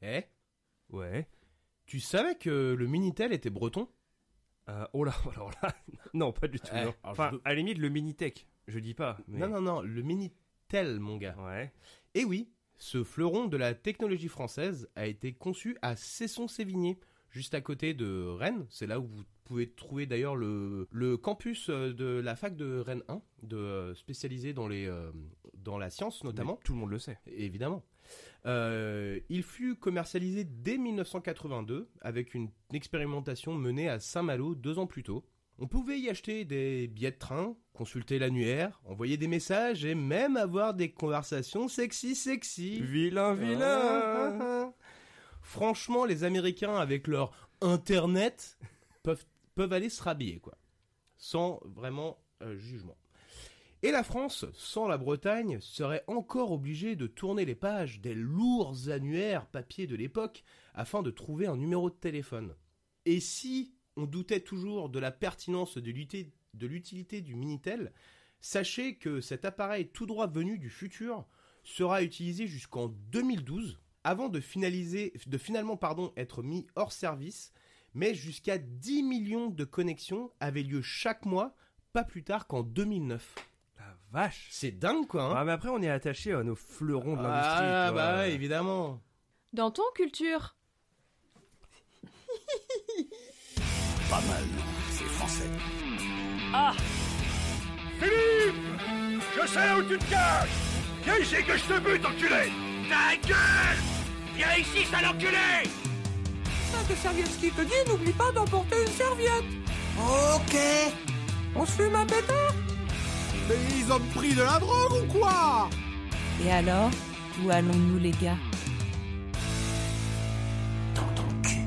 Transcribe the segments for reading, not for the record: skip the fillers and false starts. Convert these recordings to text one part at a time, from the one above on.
Eh, Ouais. tu savais que le Minitel était breton? Oh là, alors là, non, pas du tout. Eh, Non. alors Enfin, je- à la limite, le Minitech, je dis pas. Mais... Non, le Minitel, mon gars. Ouais. Et oui, ce fleuron de la technologie française a été conçu à Cesson-Sévigné, juste à côté de Rennes. C'est là où vous pouvez trouver d'ailleurs le campus de la fac de Rennes 1, spécialisé dans la science notamment. Mais tout le monde le sait. Évidemment. Il fut commercialisé dès 1982 avec une expérimentation menée à Saint-Malo 2 ans plus tôt. On pouvait y acheter des billets de train, consulter l'annuaire, envoyer des messages et même avoir des conversations sexy. Vilain. Franchement, les Américains avec leur Internet peuvent aller se rhabiller, quoi. Sans vraiment jugement. Et la France, sans la Bretagne, serait encore obligée de tourner les pages des lourds annuaires papier de l'époque afin de trouver un numéro de téléphone. Et si on doutait toujours de la pertinence de l'utilité du Minitel, sachez que cet appareil tout droit venu du futur sera utilisé jusqu'en 2012 avant de finalement être mis hors service, mais jusqu'à 10 millions de connexions avaient lieu chaque mois, pas plus tard qu'en 2009. La vache. C'est dingue, quoi, hein. Ah, mais après, on est attaché à nos fleurons de l'industrie. Ah, tu vois. bah, évidemment. Dans ton culture. Pas mal, c'est français. Philippe! Je sais où tu te caches! Viens ici que je te bute, enculé! Ta gueule! Viens ici, sale enculé! Que Servietsky te dit, n'oublie pas d'emporter une serviette. Ok. On se fume un pétard. Mais ils ont pris de la drogue ou quoi? Et alors, où allons-nous les gars? Dans ton cul.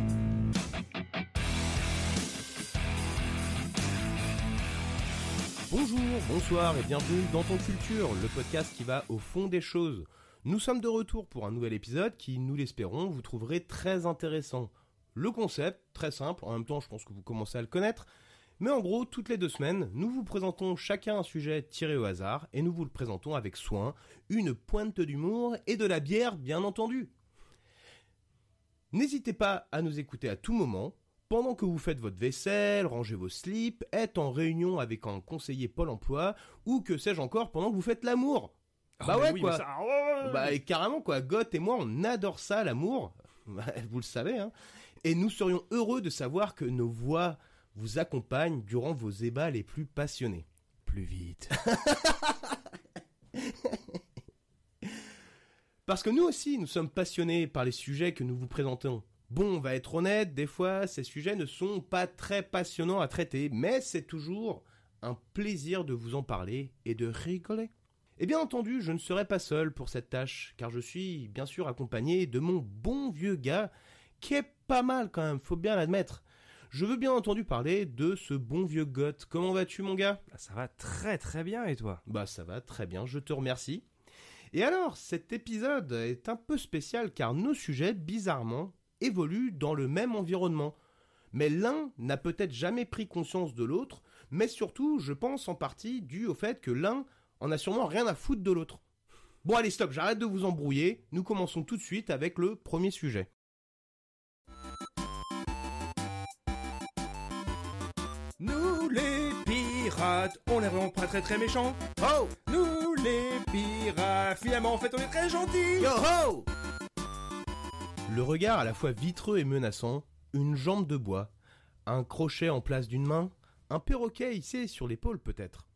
Bonjour, bonsoir et bienvenue dans Ton Culture, le podcast qui va au fond des choses. Nous sommes de retour pour un nouvel épisode qui, nous l'espérons, vous trouverez très intéressant. Le concept, très simple, en même temps je pense que vous commencez à le connaître, mais en gros, toutes les 2 semaines, nous vous présentons chacun un sujet tiré au hasard et nous vous le présentons avec soin, une pointe d'humour et de la bière bien entendu. N'hésitez pas à nous écouter à tout moment, pendant que vous faites votre vaisselle, rangez vos slips, êtes en réunion avec un conseiller Pôle emploi, ou que sais-je encore pendant que vous faites l'amour. Bah mais ouais, oui, quoi. mais ça- Bah et carrément quoi, Goth et moi on adore ça l'amour, vous le savez hein. Et nous serions heureux de savoir que nos voix vous accompagnent durant vos ébats les plus passionnés. Plus vite. Parce que nous aussi nous sommes passionnés par les sujets que nous vous présentons. Bon, on va être honnête, des fois ces sujets ne sont pas très passionnants à traiter, mais c'est toujours un plaisir de vous en parler et de rigoler. Et bien entendu, je ne serai pas seul pour cette tâche, car je suis bien sûr accompagné de mon bon vieux gars, qui est pas mal quand même, faut bien l'admettre. Je veux bien entendu parler de ce bon vieux Goth. Comment vas-tu mon gars ? Ah, ça va très très bien, et toi? Bah ça va très bien, je te remercie. Et alors, cet épisode est un peu spécial car nos sujets, bizarrement, évoluent dans le même environnement. Mais l'un n'a peut-être jamais pris conscience de l'autre, mais surtout, je pense en partie dû au fait que l'un en a sûrement rien à foutre de l'autre. Bon allez stop, j'arrête de vous embrouiller, nous commençons tout de suite avec le premier sujet. Nous les pirates, on est vraiment pas très très méchants. Oh! Nous les pirates, finalement en fait on est très gentils. Yo ho! Le regard à la fois vitreux et menaçant, une jambe de bois, un crochet en place d'une main, un perroquet hissé sur l'épaule peut-être.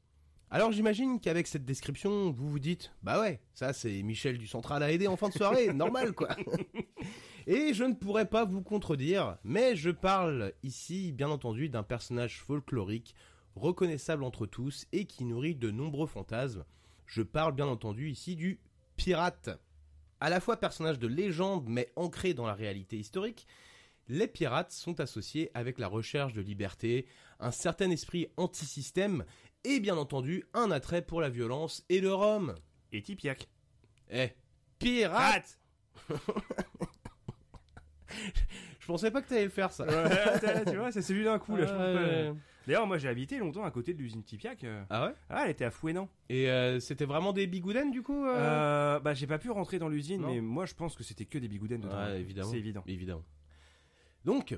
Alors j'imagine qu'avec cette description, vous vous dites « Bah ouais, ça c'est Michel du Central à aider en fin de soirée, normal quoi !» Et je ne pourrais pas vous contredire, mais je parle ici bien entendu d'un personnage folklorique, reconnaissable entre tous et qui nourrit de nombreux fantasmes. Je parle bien entendu ici du pirate. À la fois personnage de légende mais ancré dans la réalité historique, les pirates sont associés avec la recherche de liberté, un certain esprit anti-système et bien entendu un attrait pour la violence et le rhum. Et Tipiak. Eh, pirate! Je pensais pas que t'allais le faire ça. Ouais, tu vois, ça s'est vu d'un coup là, je pense Ouais. pas. D'ailleurs, moi j'ai habité longtemps à côté de l'usine Tipiac. Ah ouais? Ah, elle était à Fouesnant. Et c'était vraiment des bigoudens du coup Bah, j'ai pas pu rentrer dans l'usine, Non. mais moi je pense que c'était que des bigoudens dedans. Ouais, évidemment. C'est évident. Évidemment. Donc,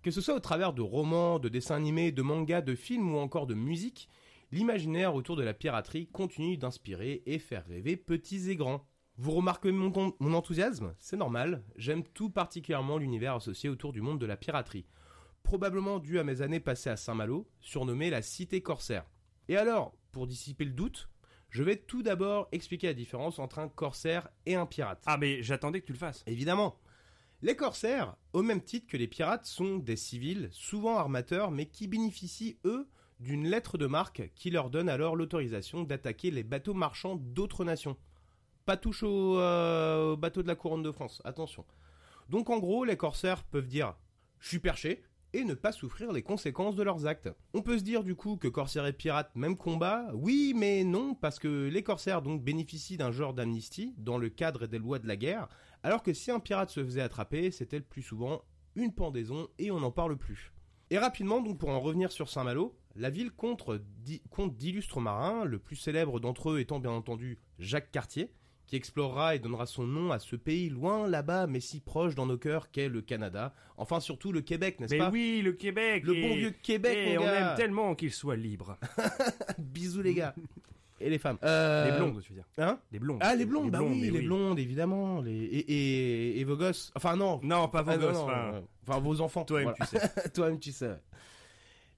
que ce soit au travers de romans, de dessins animés, de mangas, de films ou encore de musique, l'imaginaire autour de la piraterie continue d'inspirer et faire rêver petits et grands. Vous remarquez mon enthousiasme? C'est normal, j'aime tout particulièrement l'univers associé autour du monde de la piraterie. Probablement dû à mes années passées à Saint-Malo, surnommée la cité corsaire. Et alors, pour dissiper le doute, je vais tout d'abord expliquer la différence entre un corsaire et un pirate. Ah, mais j'attendais que tu le fasses. Évidemment. Les corsaires, au même titre que les pirates, sont des civils, souvent armateurs, mais qui bénéficient, eux, d'une lettre de marque qui leur donne alors l'autorisation d'attaquer les bateaux marchands d'autres nations. Pas touche aux bateaux de la couronne de France, attention. Donc en gros, les corsaires peuvent dire « je suis perché » et ne pas souffrir les conséquences de leurs actes. On peut se dire du coup que corsaires et pirates, même combat, oui mais non, parce que les corsaires donc bénéficient d'un genre d'amnistie dans le cadre des lois de la guerre, alors que si un pirate se faisait attraper, c'était le plus souvent une pendaison et on n'en parle plus. Et rapidement, donc pour en revenir sur Saint-Malo, la ville compte d'illustres marins, le plus célèbre d'entre eux étant bien entendu Jacques Cartier, qui explorera et donnera son nom à ce pays loin là-bas, mais si proche dans nos cœurs qu'est le Canada. Enfin, surtout le Québec, n'est-ce Mais pas? oui, le Québec. Le bon vieux Québec, Et mon on gars. aime tellement qu'il soit libre. Bisous les gars. Et les femmes. Les blondes, tu veux dire. Hein? Les blondes. Ah, les blondes, bah oui, mais les blondes, évidemment. Et vos gosses. Enfin, non. Non, pas vos Ah, gosses. non, enfin, vos enfants. Toi-même, voilà. tu sais. Toi-même, tu sais.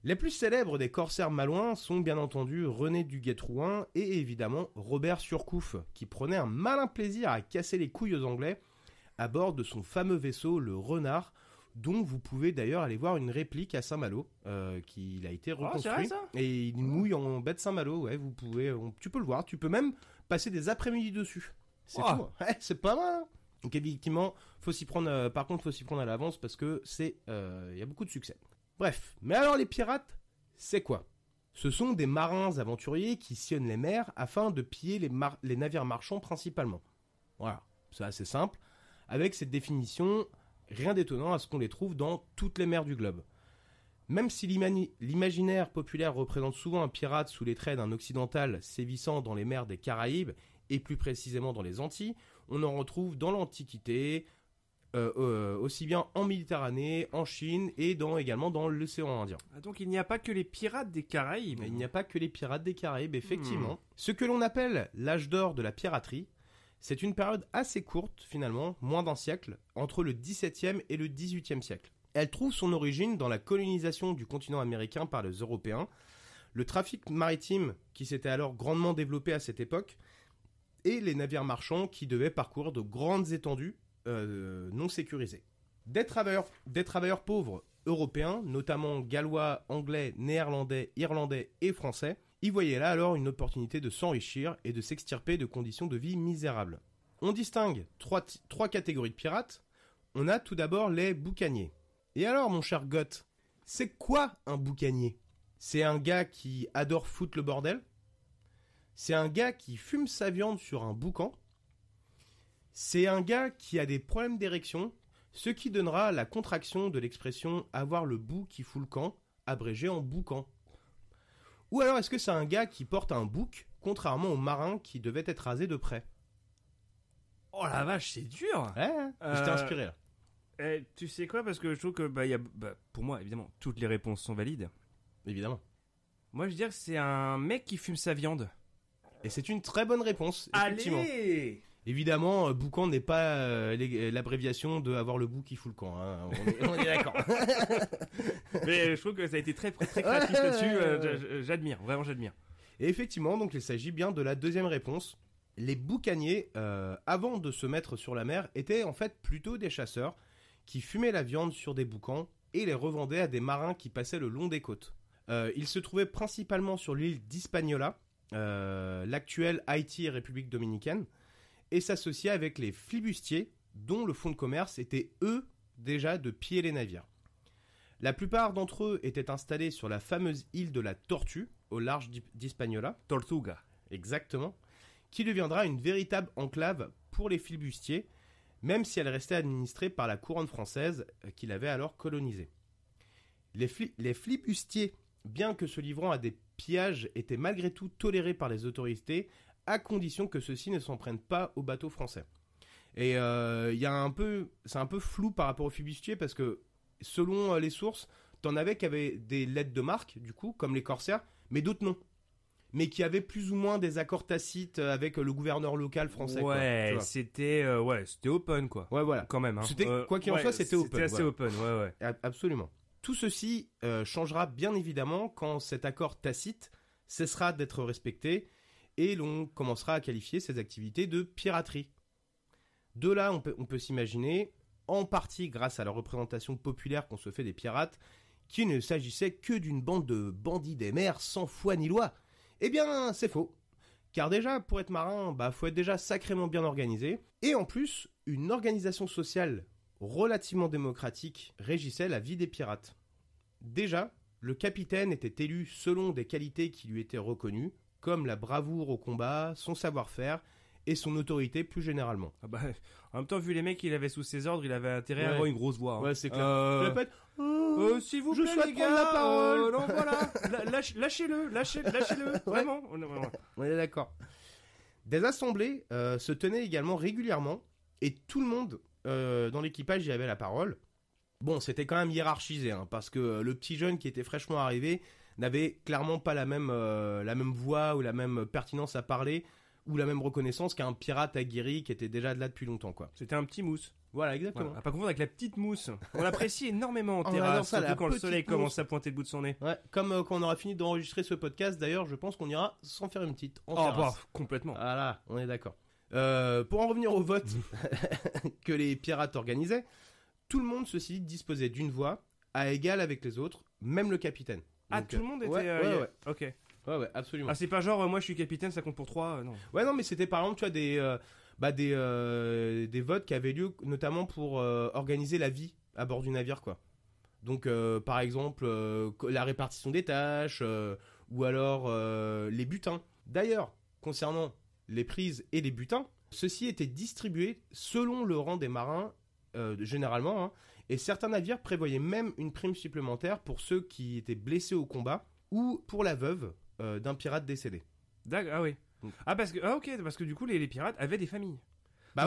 Les plus célèbres des corsaires malouins sont bien entendu René du Guet-Trouin et évidemment Robert Surcouf, qui prenait un malin plaisir à casser les couilles aux Anglais à bord de son fameux vaisseau, le Renard, dont vous pouvez d'ailleurs aller voir une réplique à Saint-Malo, qu'il a été reconstruit. c'est vrai, ça Et il mouille en baie de Saint-Malo, ouais, tu peux le voir, tu peux même passer des après-midi dessus. C'est Oh. fou, ouais, c'est pas mal. Hein. Donc effectivement, par contre, faut s'y prendre à l'avance parce que y a beaucoup de succès. Bref, mais alors les pirates, c'est quoi? Ce sont des marins aventuriers qui sillonnent les mers afin de piller les navires marchands principalement. Voilà, c'est assez simple. Avec cette définition, rien d'étonnant à ce qu'on les trouve dans toutes les mers du globe. Même si l'imaginaire populaire représente souvent un pirate sous les traits d'un occidental sévissant dans les mers des Caraïbes, et plus précisément dans les Antilles, on en retrouve dans l'Antiquité, aussi bien en Méditerranée, en Chine et également dans l'océan Indien. Ah, donc il n'y a pas que les pirates des Caraïbes. Il n'y a pas que les pirates des Caraïbes, effectivement. Ce que l'on appelle l'âge d'or de la piraterie, c'est une période assez courte, finalement, moins d'un siècle, entre le XVIIe et le XVIIIe siècle. Elle trouve son origine dans la colonisation du continent américain par les Européens, le trafic maritime qui s'était alors grandement développé à cette époque, et les navires marchands qui devaient parcourir de grandes étendues non sécurisés. Des travailleurs pauvres européens, notamment gallois, anglais, néerlandais, irlandais et français, y voyaient là alors une opportunité de s'enrichir et de s'extirper de conditions de vie misérables. On distingue trois catégories de pirates. On a tout d'abord les boucaniers. Et alors, mon cher Goth, c'est quoi un boucanier? C'est un gars qui adore foutre le bordel? C'est un gars qui fume sa viande sur un boucan? C'est un gars qui a des problèmes d'érection, ce qui donnera la contraction de l'expression « avoir le bout qui fout le camp », abrégé en boucan. Ou alors est-ce que c'est un gars qui porte un bouc, contrairement aux marins qui devaient être rasés de près? Oh la vache, c'est dur. Ouais, je t'ai inspiré là. Tu sais quoi, parce que je trouve que pour moi, évidemment, toutes les réponses sont valides. Évidemment. Moi, je dirais que c'est un mec qui fume sa viande. Et c'est une très bonne réponse, effectivement. Allez. Évidemment, boucan n'est pas l'abréviation de avoir le bout qui fout le camp. Hein. On est d'accord. Mais je trouve que ça a été très créatif là-dessus. J'admire, vraiment j'admire. Et effectivement, donc il s'agit bien de la deuxième réponse. Les boucaniers, avant de se mettre sur la mer, étaient en fait plutôt des chasseurs qui fumaient la viande sur des boucans et les revendaient à des marins qui passaient le long des côtes. Ils se trouvaient principalement sur l'île d'Hispaniola, l'actuelle Haïti et République dominicaine, et s'associaient avec les flibustiers, dont le fonds de commerce était, eux, déjà de piller les navires. La plupart d'entre eux étaient installés sur la fameuse île de la Tortue, au large d'Hispaniola. Tortuga. Exactement. Qui deviendra une véritable enclave pour les flibustiers, même si elle restait administrée par la couronne française qui l'avait alors colonisée. Les flibustiers bien que se livrant à des pillages étaient malgré tout tolérés par les autorités, à condition que ceux-ci ne s'en prennent pas aux bateaux français. Et c'est un peu flou par rapport aux flibustiers, parce que selon les sources, t'en avais qui avaient des lettres de marque, du coup, comme les corsaires, mais d'autres non. Mais qui avaient plus ou moins des accords tacites avec le gouverneur local français. Ouais, c'était open, quoi. Ouais, voilà. Quand même. Hein. C'était, quoi qu'il en soit, c'était open. C'était assez open, ouais. Absolument. Tout ceci changera bien évidemment quand cet accord tacite cessera d'être respecté et l'on commencera à qualifier ces activités de piraterie. De là, on peut s'imaginer, en partie grâce à la représentation populaire qu'on se fait des pirates, qu'il ne s'agissait que d'une bande de bandits des mers sans foi ni loi. Eh bien, c'est faux. Car déjà, pour être marin, faut être déjà sacrément bien organisé. Et en plus, une organisation sociale relativement démocratique régissait la vie des pirates. Déjà, le capitaine était élu selon des qualités qui lui étaient reconnues, comme la bravoure au combat, son savoir-faire et son autorité plus généralement. En même temps, vu les mecs qu'il avait sous ses ordres, il avait intérêt à avoir une grosse voix. Hein. Ouais, c'est clair. S'il vous plaît, les gars, la parole. Non, voilà, lâchez-le, vraiment. On est d'accord. Des assemblées se tenaient également régulièrement, et tout le monde dans l'équipage y avait la parole. Bon, c'était quand même hiérarchisé, hein, parce que le petit jeune qui était fraîchement arrivé n'avait clairement pas la même voix ou la même pertinence à parler, ou la même reconnaissance qu'un pirate aguerri qui était déjà de là depuis longtemps, quoi. C'était un petit mousse. Voilà, exactement. Voilà. À pas confondre avec la petite mousse. On l'apprécie énormément en On terrasse, adore ça, surtout la quand le soleil petite mousse. commence à pointer le bout de son nez. Ouais, comme quand on aura fini d'enregistrer ce podcast, d'ailleurs, je pense qu'on ira s'en faire une petite. Complètement. Voilà, on est d'accord. Pour en revenir au vote que les pirates organisaient, tout le monde, ceci dit, disposait d'une voix à égal avec les autres, même le capitaine. Donc, tout le monde était... ouais. Ok. Ouais, absolument. Ah, c'est pas genre, moi je suis capitaine, ça compte pour 3, non. Ouais, non, mais c'était par exemple, tu vois, des votes qui avaient lieu notamment pour organiser la vie à bord du navire, quoi. Donc, par exemple, la répartition des tâches, ou alors les butins. D'ailleurs, concernant les prises et les butins, ceux-ci étaient distribués selon le rang des marins, généralement, hein, et certains navires prévoyaient même une prime supplémentaire pour ceux qui étaient blessés au combat, ou pour la veuve d'un pirate décédé. Ah oui. Parce que du coup les pirates avaient des familles.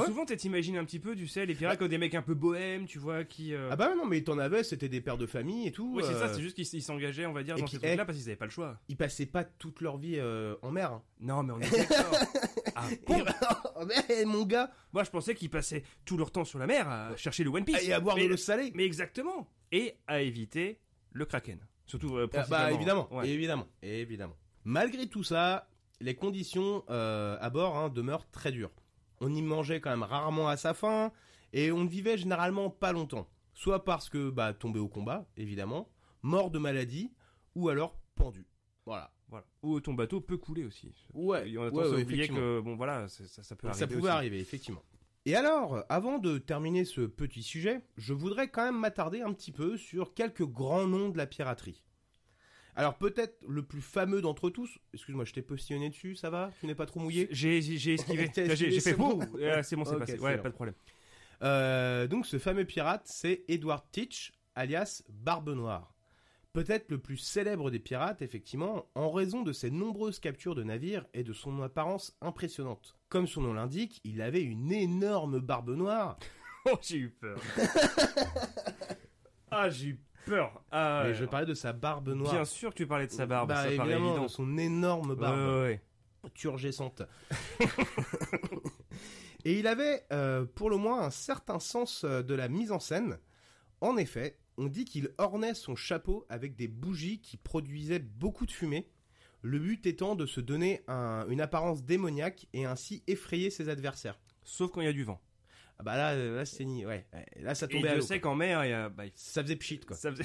Souvent t'imagines un petit peu, tu sais, les pirates comme des mecs un peu bohèmes, tu vois, qui... non, mais t'en avais, c'était des pères de famille et tout. Oui, c'est ça, c'est juste qu'ils s'engageaient, on va dire, dans ces trucs-là parce qu'ils avaient pas le choix. Ils passaient pas toute leur vie en mer. Hein. Non, mais on est d'accord. Mais mon gars, moi je pensais qu'ils passaient tout leur temps sur la mer à chercher le One Piece. Et à boire de l'eau salée. Mais exactement. Et à éviter le Kraken. Surtout évidemment, ouais. évidemment. Malgré tout ça, les conditions à bord demeurent très dures. On y mangeait quand même rarement à sa faim et on ne vivait généralement pas longtemps. Soit parce que tombé au combat, évidemment, mort de maladie ou alors pendu. Voilà. Ou ton bateau peut couler aussi. Ouais. On a tendance à oublier que ça peut arriver. Ça pouvait arriver, effectivement. Et alors, avant de terminer ce petit sujet, je voudrais quand même m'attarder un petit peu sur quelques grands noms de la piraterie. Alors peut-être le plus fameux d'entre tous, excuse-moi, je t'ai postillonné dessus, ça va? Tu n'es pas trop mouillé? J'ai esquivé. J'ai fait bon. C'est bon, c'est passé. Ouais, pas de problème. Donc ce fameux pirate, c'est Edward Teach, alias Barbe Noire. Peut-être le plus célèbre des pirates, effectivement, en raison de ses nombreuses captures de navires et de son apparence impressionnante. Comme son nom l'indique, il avait une énorme barbe noire. Oh, j'ai eu peur. J'ai eu peur. Mais je parlais de sa barbe noire. Bien sûr que tu parlais de sa barbe, ça évidemment, paraît évident. De son énorme barbe. Ouais. Turgescente. Et il avait, pour le moins, un certain sens de la mise en scène. En effet, on dit qu'il ornait son chapeau avec des bougies qui produisaient beaucoup de fumée, le but étant de se donner une apparence démoniaque et ainsi effrayer ses adversaires. Sauf quand il y a du vent. Là c'est ouais. Là ça tombait à l'eau. Je sais qu'en mer, ça faisait pchit, quoi. Ça faisait...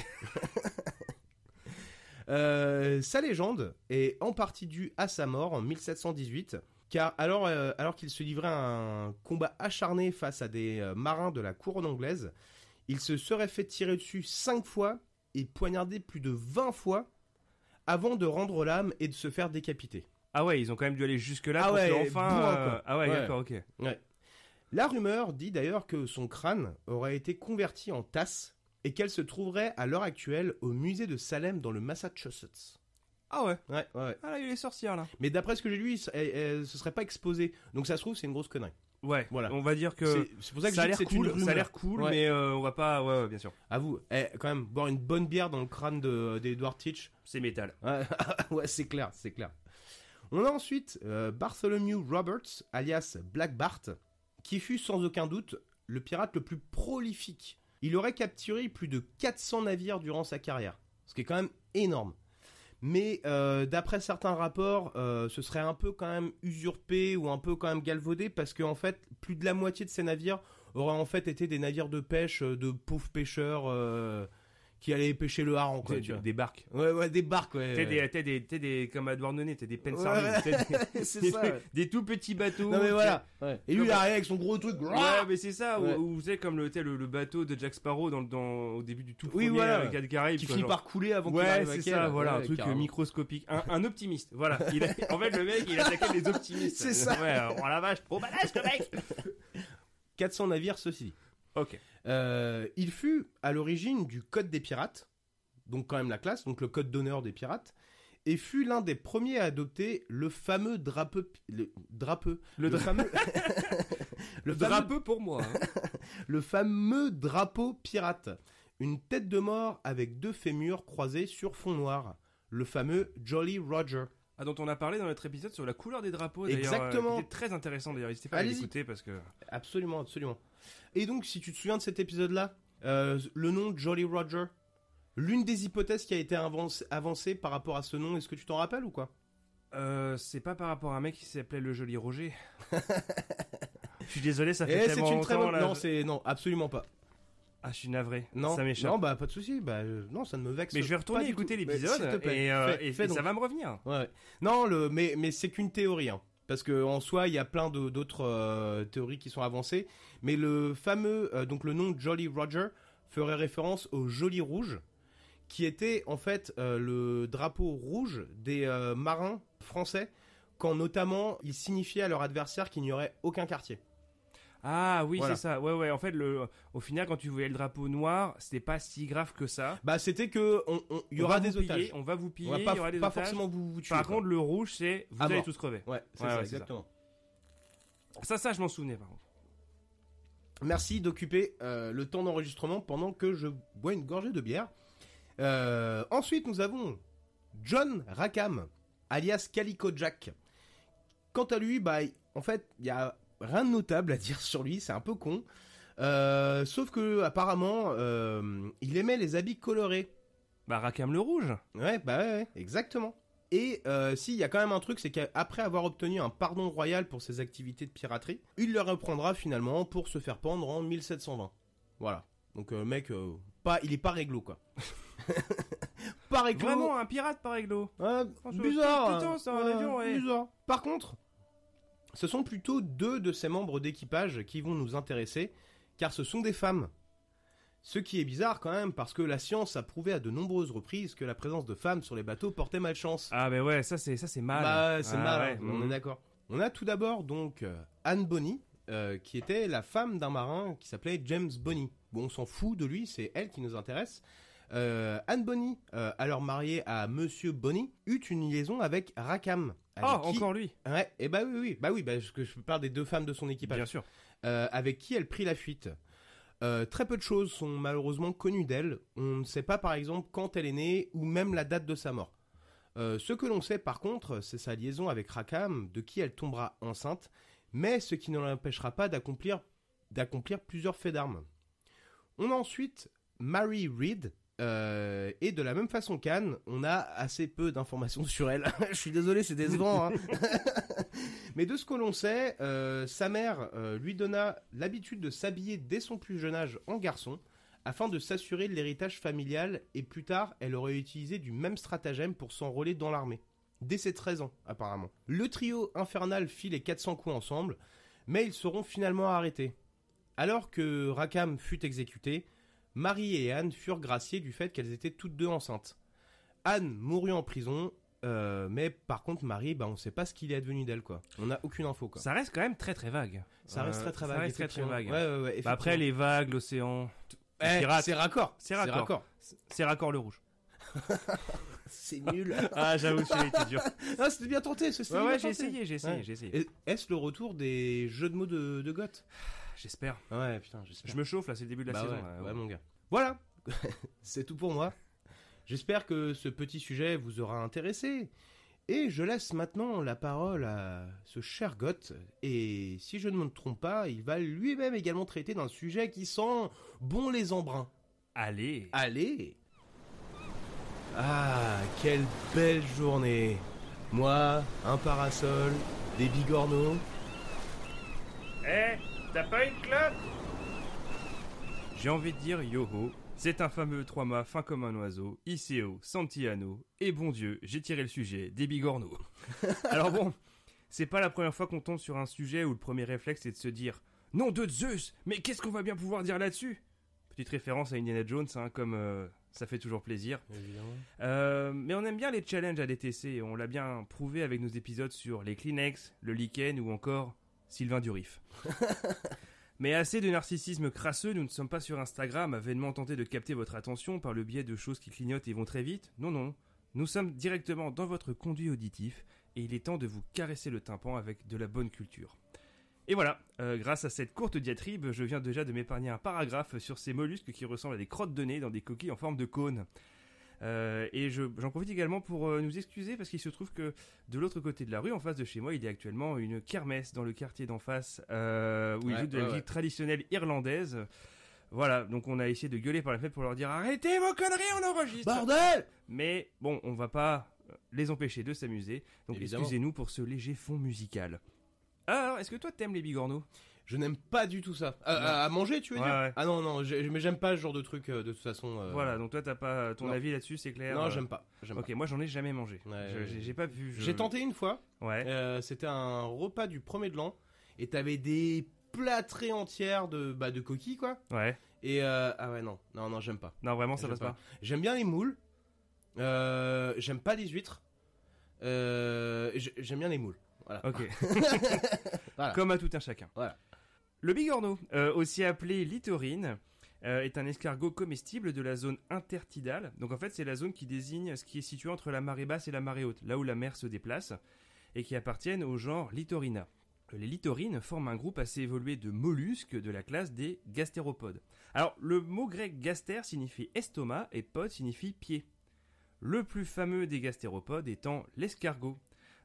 Sa légende est en partie due à sa mort en 1718, car alors qu'il se livrait à un combat acharné face à des marins de la couronne anglaise, il se serait fait tirer dessus 5 fois et poignarder plus de 20 fois avant de rendre l'âme et de se faire décapiter. Ah ouais, ils ont quand même dû aller jusque-là pour qu'enfin... d'accord, ok. Ouais. La rumeur dit d'ailleurs que son crâne aurait été converti en tasse et qu'elle se trouverait à l'heure actuelle au musée de Salem dans le Massachusetts. Ah ouais. Ouais. Ah là, il y a les sorcières là. Mais d'après ce que j'ai lu, elle se serait pas exposée. Donc ça se trouve, c'est une grosse connerie. Ouais, voilà. On va dire que c'est pour ça que ça a je dis l'air que c'est cool, une rumeur. ça a l'air cool, Ouais. mais on va pas, ouais, bien sûr. À vous, quand même, boire une bonne bière dans le crâne d'Edward Teach. C'est métal. Ouais, c'est clair. On a ensuite Bartholomew Roberts, alias Black Bart, qui fut sans aucun doute le pirate le plus prolifique. Il aurait capturé plus de 400 navires durant sa carrière, ce qui est quand même énorme. Mais d'après certains rapports, ce serait un peu quand même usurpé ou un peu quand même galvaudé parce qu'en fait, plus de la moitié de ces navires auraient en fait été des navires de pêche de pauvres pêcheurs qui allaient pêcher le hareng, quoi. Des barques. Ouais, des barques, ouais. T'es des comme à Douarnenez, t'es des pennes Ouais, sardines. c'est ça. Des tout petits bateaux. Non mais voilà. Ouais. Et lui, il arrive avec son gros truc. Ouais, mais c'est ça. Ouais. Ou vous savez comme le bateau de Jack Sparrow au début du tout Oui, premier voilà. Gars de Caraïbes. Qui quoi, finit genre. par couler avant qu'il Ouais, arrive à c'est quai, ça, là. voilà, Ouais, un truc carrément. microscopique. Un optimiste, voilà. En fait, le mec, il attaquait les optimistes. C'est ça. Ouais, oh la vache, trop badass, le mec. 400 navires, ceci dit. Ok. Il fut à l'origine du Code des pirates, donc quand même la classe, donc le code d'honneur des pirates, et fut l'un des premiers à adopter le fameux drapeau pour moi. Hein. le fameux drapeau pirate, une tête de mort avec 2 fémurs croisés sur fond noir, le fameux Jolly Roger. Ah, dont on a parlé dans notre épisode sur la couleur des drapeaux. Exactement. C'était très intéressant d'ailleurs. N'hésitez pas à l'écouter parce que. Absolument. Et donc, si tu te souviens de cet épisode-là, le nom Jolly Roger, l'une des hypothèses qui a été avancée par rapport à ce nom, est-ce que tu t'en rappelles ou quoi? C'est pas par rapport à un mec qui s'appelait le Joli Roger. Je suis désolé, ça fait tellement c'est une très longtemps, bonne... là. Non, absolument pas. Ah, je suis navré. Non, ça m'échappe. Non, bah pas de souci. Non, ça ne me vexe. Mais je vais retourner écouter l'épisode et fais ça va me revenir. Ouais. Non, mais c'est qu'une théorie, hein. Parce que en soi, il y a plein d'autres théories qui sont avancées. Mais le fameux, donc le nom Jolly Roger ferait référence au Joli Rouge, qui était en fait le drapeau rouge des marins français, quand notamment ils signifiaient à leur adversaire qu'il n'y aurait aucun quartier. Ah oui, Voilà. c'est ça. Ouais. En fait, au final, quand tu voyais le drapeau noir, c'était pas si grave que ça. Bah, c'était que il y aura des otages. On va vous piller, On va il y aura des pas otages. forcément vous tuer. Par quoi. contre, le rouge, c'est vous allez mort. tous crever. Ouais, c'est Ouais, ça, ouais, c'est exactement. Ça, je m'en souvenais par contre. Merci d'occuper le temps d'enregistrement pendant que je bois une gorgée de bière. Ensuite, nous avons John Rackham, alias Calico Jack. Quant à lui, bah, en fait, il y a rien de notable à dire sur lui, c'est un peu con. Sauf que apparemment, il aimait les habits colorés. Bah, Rackham le rouge. Ouais, exactement. Et si, il y a quand même un truc, c'est qu'après avoir obtenu un pardon royal pour ses activités de piraterie, il le reprendra finalement pour se faire pendre en 1720. Voilà. Donc, mec, il est pas réglo, quoi. Pas réglo. Vraiment, un pirate pas réglo. Ouais, Franchement, bizarre. putain, c'est un avion, ouais. Bizarre. Par contre, ce sont plutôt 2 de ses membres d'équipage qui vont nous intéresser, car ce sont des femmes. Ce qui est bizarre quand même, parce que la science a prouvé à de nombreuses reprises que la présence de femmes sur les bateaux portait malchance. Ah bah ouais, ça c'est mal. Bah, c'est mal, ouais. on est d'accord. On a tout d'abord donc Anne Bonny, qui était la femme d'un marin qui s'appelait James Bonny. Bon, on s'en fout de lui, c'est elle qui nous intéresse. Anne Bonny, alors mariée à Monsieur Bonny, eut une liaison avec Rackham. Encore lui. Ouais, et bah oui, parce que je parle des 2 femmes de son équipage. Bien sûr. Avec qui elle prit la fuite. Très peu de choses sont malheureusement connues d'elle. On ne sait pas par exemple quand elle est née ou même la date de sa mort. Ce que l'on sait par contre, c'est sa liaison avec Rackham, de qui elle tombera enceinte, mais ce qui ne l'empêchera pas d'accomplir plusieurs faits d'armes. On a ensuite Mary Read, et de la même façon qu'Anne, on a assez peu d'informations sur elle. Je suis désolé, c'est décevant, hein. Mais de ce que l'on sait, sa mère lui donna l'habitude de s'habiller dès son plus jeune âge en garçon, afin de s'assurer de l'héritage familial, et plus tard, elle aurait utilisé du même stratagème pour s'enrôler dans l'armée. Dès ses 13 ans, apparemment. Le trio infernal fit les 400 coups ensemble, mais ils seront finalement arrêtés. Alors que Rackham fut exécuté, Marie et Anne furent graciées du fait qu'elles étaient toutes 2 enceintes. Anne mourut en prison, mais par contre Marie, on sait pas ce qu'il est advenu d'elle, quoi. On n'a aucune info, quoi. Ça reste quand même très très vague. Ça reste très très vague. Ça reste très très vague. Ouais, Après les vagues, l'océan. C'est raccord. C'est raccord le rouge. C'est nul. Ah, j'avoue, celui-là était dur. Ah, c'était bien tenté. Ouais, j'ai essayé. Est-ce le retour des jeux de mots de Goth? J'espère. Ouais, putain, j'espère. Je me chauffe là, c'est le début de la saison. Ouais, mon gars. Voilà. C'est tout pour moi. J'espère que ce petit sujet vous aura intéressé. Et je laisse maintenant la parole à ce cher Goth. Et si je ne me trompe pas, il va lui-même également traiter d'un sujet qui sent bon les embruns. Allez. Ah, quelle belle journée. Moi, un parasol, des bigorneaux. T'as pas une clope? J'ai envie de dire yo-ho. C'est un fameux 3 mâts fin comme un oiseau, ICO, Santillano, et bon Dieu, j'ai tiré le sujet, des bigorneaux. Alors bon, c'est pas la première fois qu'on tombe sur un sujet où le premier réflexe est de se dire « Nom de Zeus, mais qu'est-ce qu'on va bien pouvoir dire là-dessus ?» Petite référence à Indiana Jones, comme ça fait toujours plaisir. Évidemment. Mais on aime bien les challenges à DTC, et on l'a bien prouvé avec nos épisodes sur les Kleenex, le lichen ou encore Sylvain Durif. Mais assez de narcissisme crasseux, nous ne sommes pas sur Instagram à vainement tenter de capter votre attention par le biais de choses qui clignotent et vont très vite. Non, nous sommes directement dans votre conduit auditif et il est temps de vous caresser le tympan avec de la bonne culture. Et voilà, grâce à cette courte diatribe, je viens déjà de m'épargner un paragraphe sur ces mollusques qui ressemblent à des crottes de nez dans des coquilles en forme de cône. Et j'en profite également pour nous excuser parce qu'il se trouve que de l'autre côté de la rue, en face de chez moi, il y a actuellement une kermesse dans le quartier d'en face où ils jouent de la musique traditionnelle irlandaise. Voilà, donc on a essayé de gueuler par la fenêtre pour leur dire arrêtez vos conneries, on enregistre. Bordel! Mais bon, on va pas les empêcher de s'amuser, donc évidemment. Excusez-nous pour ce léger fond musical. Alors, est-ce que toi t'aimes les bigorneaux? Je n'aime pas du tout ça. À manger, tu veux dire? Ouais. Ah non, mais j'aime pas ce genre de truc de toute façon. Voilà, donc toi t'as pas ton avis là-dessus, c'est clair? Non, j'aime pas. Ok, moi j'en ai jamais mangé. Ouais, j'ai pas vu. J'ai tenté une fois. Ouais. C'était un repas du 1er de l'an et t'avais des plâtrées entières de coquilles quoi. Ouais. Et ah ouais non, j'aime pas. Non, vraiment ça passe pas. J'aime bien les moules. J'aime pas les huîtres. J'aime bien les moules. Voilà. Ok. Voilà. Comme à tout un chacun. Voilà. Le bigorneau, aussi appelé littorine, est un escargot comestible de la zone intertidale. Donc en fait, c'est la zone qui désigne ce qui est situé entre la marée basse et la marée haute, là où la mer se déplace, et qui appartiennent au genre Littorina. Les littorines forment un groupe assez évolué de mollusques de la classe des gastéropodes. Alors, le mot grec gaster signifie estomac et pod signifie pied. Le plus fameux des gastéropodes étant l'escargot,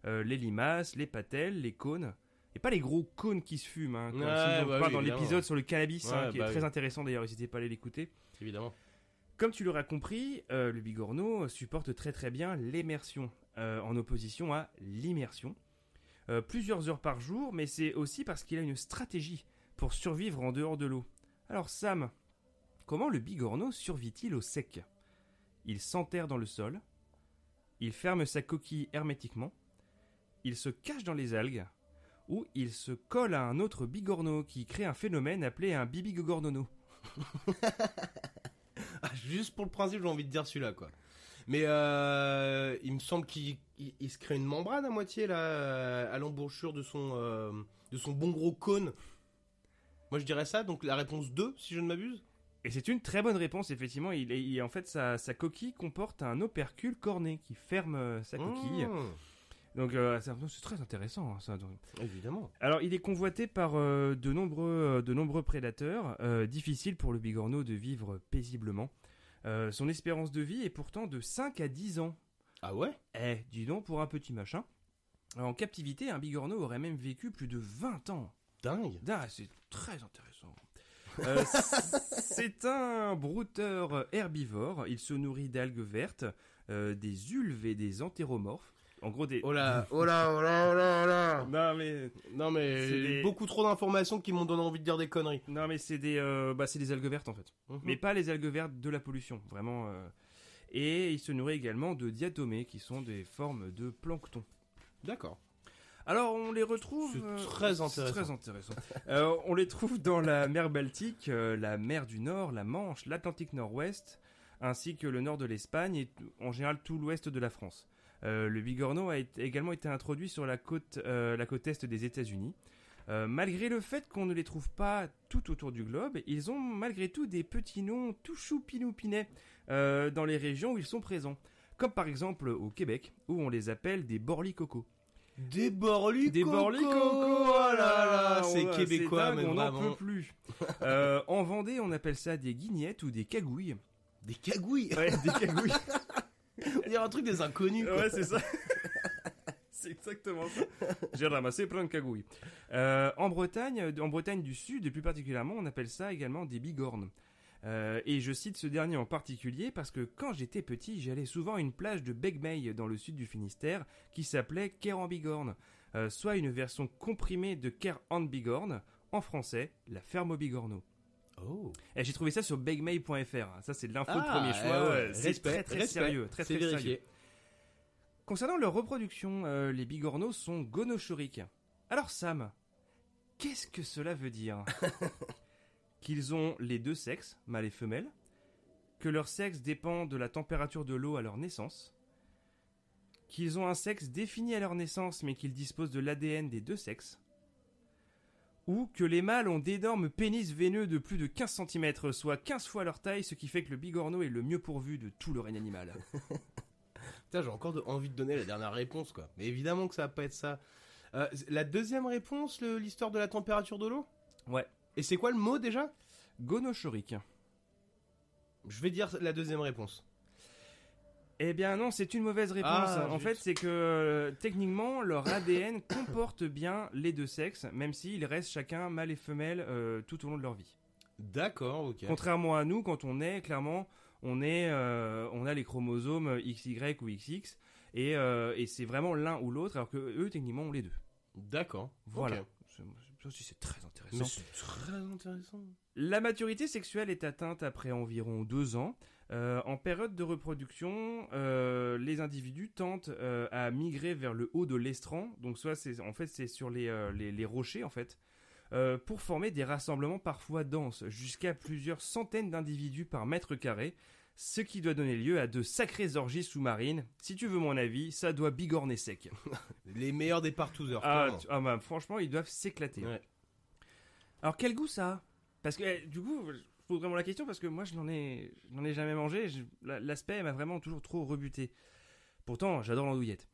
les limaces, les patelles, les cônes. Et pas les gros cônes qui se fument, comme on parle dans l'épisode sur le cannabis, qui est très intéressant d'ailleurs, n'hésitez pas à aller l'écouter. Évidemment. Comme tu l'auras compris, le bigorneau supporte très très bien l'immersion, en opposition à l'immersion. Plusieurs heures par jour, mais c'est aussi parce qu'il a une stratégie pour survivre en dehors de l'eau. Alors Sam, comment le bigorneau survit-il au sec? Il s'enterre dans le sol, il ferme sa coquille hermétiquement, il se cache dans les algues, ou il se colle à un autre bigorneau qui crée un phénomène appelé un bibigornono. Juste pour le principe, j'ai envie de dire celui-là, quoi. Mais il me semble qu'il se crée une membrane à moitié là, à l'embouchure de son bon gros cône. Moi je dirais ça, donc la réponse 2 si je ne m'abuse. Et c'est une très bonne réponse, effectivement. En fait, sa coquille comporte un opercule corné qui ferme sa coquille. Donc c'est très intéressant, hein, ça. Évidemment. Alors il est convoité par de nombreux prédateurs. Difficile pour le bigorneau de vivre paisiblement. Son espérance de vie est pourtant de 5 à 10 ans. Ah ouais? Dis donc, pour un petit machin. En captivité, un bigorneau aurait même vécu plus de 20 ans. Dingue. C'est très intéressant. C'est un brouteur herbivore. Il se nourrit d'algues vertes, des ulves et des enteromorphes. En gros, des... Oh là. Non mais beaucoup trop d'informations qui m'ont donné envie de dire des conneries. Non mais c'est des algues vertes en fait. Mais pas les algues vertes de la pollution, vraiment. Et il se nourrit également de diatomées qui sont des formes de plancton. D'accord. Alors on les retrouve... C'est très intéressant. On les trouve dans la mer Baltique, la mer du Nord, la Manche, l'Atlantique Nord-Ouest, ainsi que le nord de l'Espagne et en général tout l'ouest de la France. Le bigorneau a également été introduit sur la côte est des États-Unis. Malgré le fait qu'on ne les trouve pas tout autour du globe, ils ont malgré tout des petits noms tout choupinous-pinais dans les régions où ils sont présents. Comme par exemple au Québec, où on les appelle des borlicocos. Des borlicocos. Des borlicocos, oh là là, c'est québécois, dingue, mais on n'en vraiment. peut plus. En Vendée, on appelle ça des guignettes ou des cagouilles. Des cagouilles. Ouais, des cagouilles. On dirait un truc des inconnus, quoi. Ouais, c'est ça. C'est exactement ça. J'ai ramassé plein de cagouilles. En Bretagne du Sud, et plus particulièrement, on appelle ça également des bigornes. Et je cite ce dernier en particulier parce que quand j'étais petit, j'allais souvent à une plage de Begmeil dans le sud du Finistère qui s'appelait Ker-en-Bigorne, soit une version comprimée de Ker-en-Bigorne, en français, la ferme aux bigorneaux. Oh. Et j'ai trouvé ça sur begmeil.fr. Ça, c'est de l'info de Ah, premier choix. ouais. C'est Respect, très respect. sérieux. Très, C'est très vérifié. sérieux. Concernant leur reproduction, les bigorneaux sont gonochoriques. Alors Sam, qu'est-ce que cela veut dire? Qu'ils ont les deux sexes, mâle et femelle, que leur sexe dépend de la température de l'eau à leur naissance, qu'ils ont un sexe défini à leur naissance mais qu'ils disposent de l'ADN des deux sexes, ou que les mâles ont d'énormes pénis veineux de plus de 15 cm, soit 15 fois leur taille, ce qui fait que le bigorneau est le mieux pourvu de tout le règne animal. Putain, j'ai encore envie de donner la dernière réponse, quoi. Mais évidemment que ça va pas être ça. La deuxième réponse, l'histoire de la température de l'eau. Ouais. Et c'est quoi le mot déjà? Gonochorique. Je vais dire la deuxième réponse. Eh bien non, c'est une mauvaise réponse. Ah, En zut. fait, c'est que techniquement, leur ADN comporte bien les deux sexes, même s'ils restent chacun mâle et femelle tout au long de leur vie. D'accord, ok. Contrairement à nous, quand on est, clairement, on a les chromosomes XY ou XX, et c'est vraiment l'un ou l'autre, alors que eux, techniquement, ont les deux. D'accord. Voilà. Ok. Ça aussi, c'est très intéressant. Mais c'est très intéressant. La maturité sexuelle est atteinte après environ 2 ans. En période de reproduction, les individus tentent à migrer vers le haut de l'estran. Donc soit c'est sur les rochers en fait, pour former des rassemblements parfois denses, jusqu'à plusieurs centaines d'individus par mètre carré, ce qui doit donner lieu à de sacrées orgies sous-marines. Si tu veux mon avis, ça doit bigorner sec. Les meilleurs des partouzeurs. Bah, franchement, ils doivent s'éclater. Ouais. Alors quel goût ça a? Parce que du coup, je pose vraiment la question parce que moi je n'en ai jamais mangé. L'aspect m'a vraiment toujours trop rebuté. Pourtant, j'adore l'andouillette.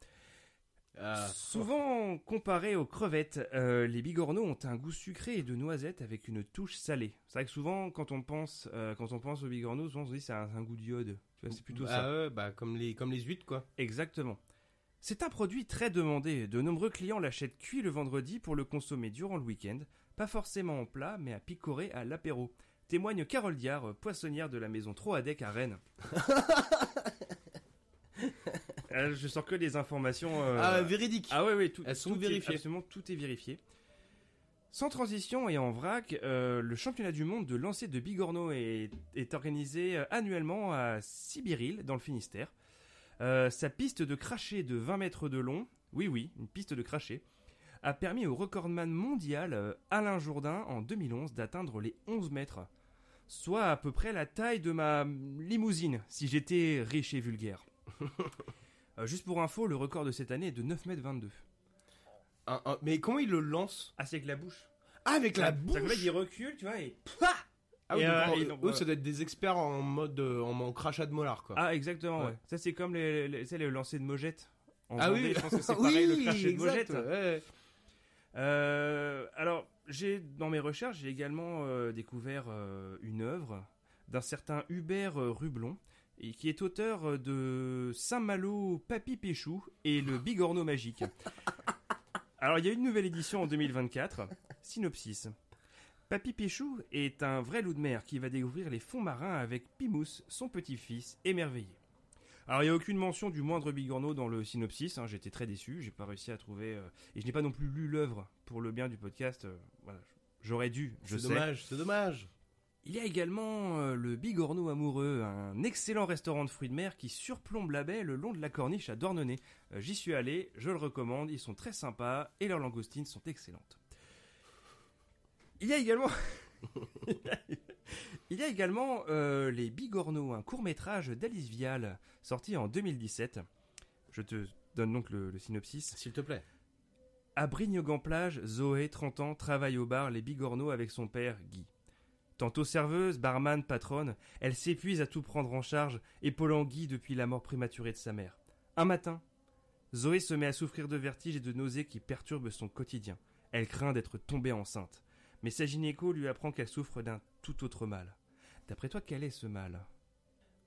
Souvent comparé aux crevettes, les bigorneaux ont un goût sucré et de noisette avec une touche salée. C'est vrai que souvent, quand on pense aux bigorneaux, souvent on se dit c'est un goût d'iode. Tu vois, c'est plutôt ça. Ah ouais, bah comme les huîtres, quoi. Exactement. C'est un produit très demandé. De nombreux clients l'achètent cuit le vendredi pour le consommer durant le week-end. Pas forcément en plat, mais à picorer à l'apéro. Témoigne Carole Diard, poissonnière de la maison Troadec à Rennes. Je sors que des informations... véridiques. Ah ouais, Elles sont vérifiées. Absolument, tout est vérifié. Sans transition et en vrac, le championnat du monde de lancer de bigorneaux est organisé annuellement à Sibiril, dans le Finistère. Sa piste de craché de 20 mètres de long, oui, une piste de craché, a permis au recordman mondial Alain Jourdain en 2011 d'atteindre les 11 mètres. Soit à peu près la taille de ma limousine, si j'étais riche et vulgaire. Juste pour info, le record de cette année est de 9,22 m. Mais comment il le lance? Ah, c'est avec la bouche. Ah, avec la bouche. Le mec, il recule, tu vois, et... Ah oui, Et, donc, eux, ça doit être des experts en mode en crachat de molar, quoi. Ah, exactement, Ouais. ouais. Ça, c'est comme le lancer de Mogette. En Ah Vendée, oui, je pense que c'est pareil, le crachet de exact, Mogette. ouais. Alors, dans mes recherches, j'ai également découvert une œuvre d'un certain Hubert Rublon, et qui est auteur de Saint-Malo, Papy Péchou et le Bigorneau magique. Alors, il y a une nouvelle édition en 2024. Synopsis. Papy Péchou est un vrai loup de mer qui va découvrir les fonds marins avec Pimous, son petit-fils, émerveillé. Alors, il n'y a aucune mention du moindre bigorneau dans le synopsis, hein, j'étais très déçu, j'ai pas réussi à trouver... et je n'ai pas non plus lu l'œuvre pour le bien du podcast, voilà, j'aurais dû, je sais. C'est dommage. Il y a également le Bigorneau amoureux, un excellent restaurant de fruits de mer qui surplombe la baie le long de la corniche à Douarnenez. J'y suis allé, je le recommande, ils sont très sympas et leurs langoustines sont excellentes. Il y a également... Les Bigorneaux, un court-métrage d'Alice Vial, sorti en 2017. Je te donne donc le synopsis. S'il te plaît. À Brignogan-Plage, Zoé, 30 ans, travaille au bar Les Bigorneaux avec son père, Guy. Tantôt serveuse, barman, patronne, elle s'épuise à tout prendre en charge, épaulant Guy depuis la mort prématurée de sa mère. Un matin, Zoé se met à souffrir de vertiges et de nausées qui perturbent son quotidien. Elle craint d'être tombée enceinte. Mais sa gynéco lui apprend qu'elle souffre d'un tout autre mal. D'après toi, quel est ce mal ?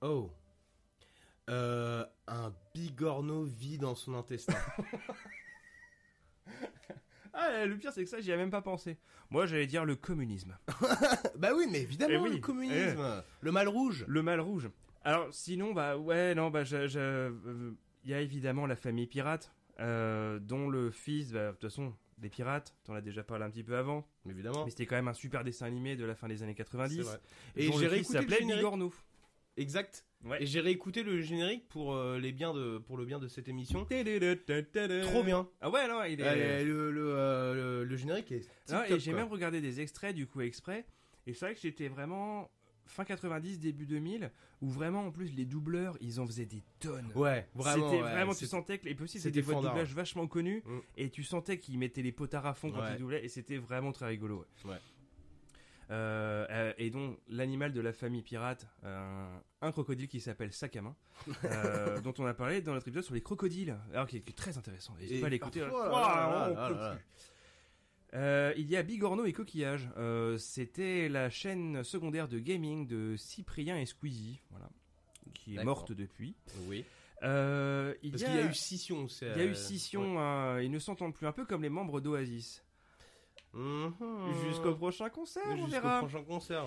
Oh. Un bigorneau vit dans son intestin. Ah, le pire, c'est que ça, j'y ai même pas pensé. Moi, j'allais dire le communisme. Bah oui, mais évidemment, Eh oui. le communisme. Le mal rouge. Le mal rouge. Alors, sinon, il y a évidemment la famille pirate, dont le fils, de toute façon, des pirates, t'en as déjà parlé un petit peu avant, Évidemment. mais c'était quand même un super dessin animé de la fin des années 90. C'est vrai. Et dont j'ai le fils réécouté le s'appelait générique. Bigorneau. Exact. Ouais. Et j'ai réécouté le générique pour le bien de cette émission. Trop bien. Ah ouais, non, il est... Le générique est Non, tip-top, et j'ai quoi. même regardé des extraits du coup exprès, et c'est vrai que j'étais vraiment fin 90, début 2000, où vraiment en plus les doubleurs, ils en faisaient des tonnes. Ouais, vraiment. C'était ouais, vraiment, tu c'est- sentais que, et puis aussi c'était c'était des voix de fandard. doublage vachement connues, Mm. et tu sentais qu'ils mettaient les potards à fond quand Ouais. ils doublaient, et c'était vraiment très rigolo. Ouais. Et donc l'animal de la famille pirate, un crocodile qui s'appelle Sac à main, dont on a parlé dans notre épisode sur les crocodiles, alors qui est très intéressant. N'hésitez pas à l'écouter. Oh là là on là peut là là. plus. Il y a Bigorneau et Coquillage. C'était la chaîne secondaire de gaming de Cyprien et Squeezie, voilà, qui est D'accord. morte depuis. Oui. Il Parce y qu'il y a eu scission. il y a eu scission, ils ne s'entendent plus, un peu comme les membres d'Oasis. Jusqu'au prochain concert, on Jusqu'au verra. prochain concert.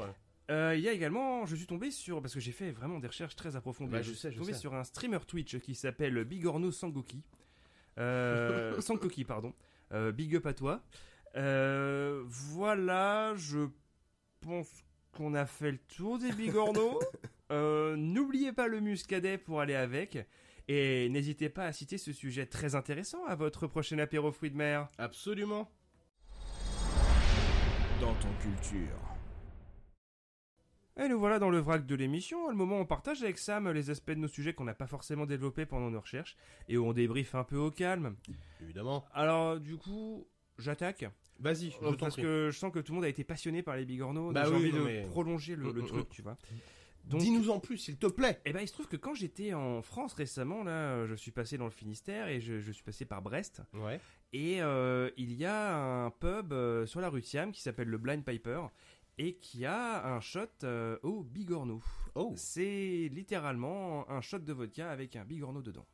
Ouais. Il y a également, je suis tombé sur, parce que j'ai fait vraiment des recherches très approfondies, Bah, je je sais, suis je tombé sais. sur un streamer Twitch qui s'appelle Bigorneau Sangoki. Sangoki, pardon. Big up à toi. Voilà, je pense qu'on a fait le tour des Bigorneaux. N'oubliez pas le muscadet pour aller avec. Et n'hésitez pas à citer ce sujet très intéressant à votre prochain apéro fruits de mer. Absolument. Dans ton culture. Et nous voilà dans le vrac de l'émission, le moment où on partage avec Sam les aspects de nos sujets qu'on n'a pas forcément développés pendant nos recherches, et où on débriefe un peu au calme. Évidemment. Alors du coup, j'attaque, Vas-y, je t'en parce prie. que je sens que tout le monde a été passionné par les Bigorneaux, Bah donc j'ai oui, envie non, de mais- prolonger le truc, tu vois. Donc, Dis-nous en plus, s'il te plaît. eh ben, il se trouve que quand j'étais en France récemment, là, je suis passé dans le Finistère, et je suis passé par Brest, Ouais. et il y a un pub sur la rue Thiam qui s'appelle le Blind Piper, et qui a un shot au Bigorneau. Oh. C'est littéralement un shot de vodka avec un Bigorneau dedans.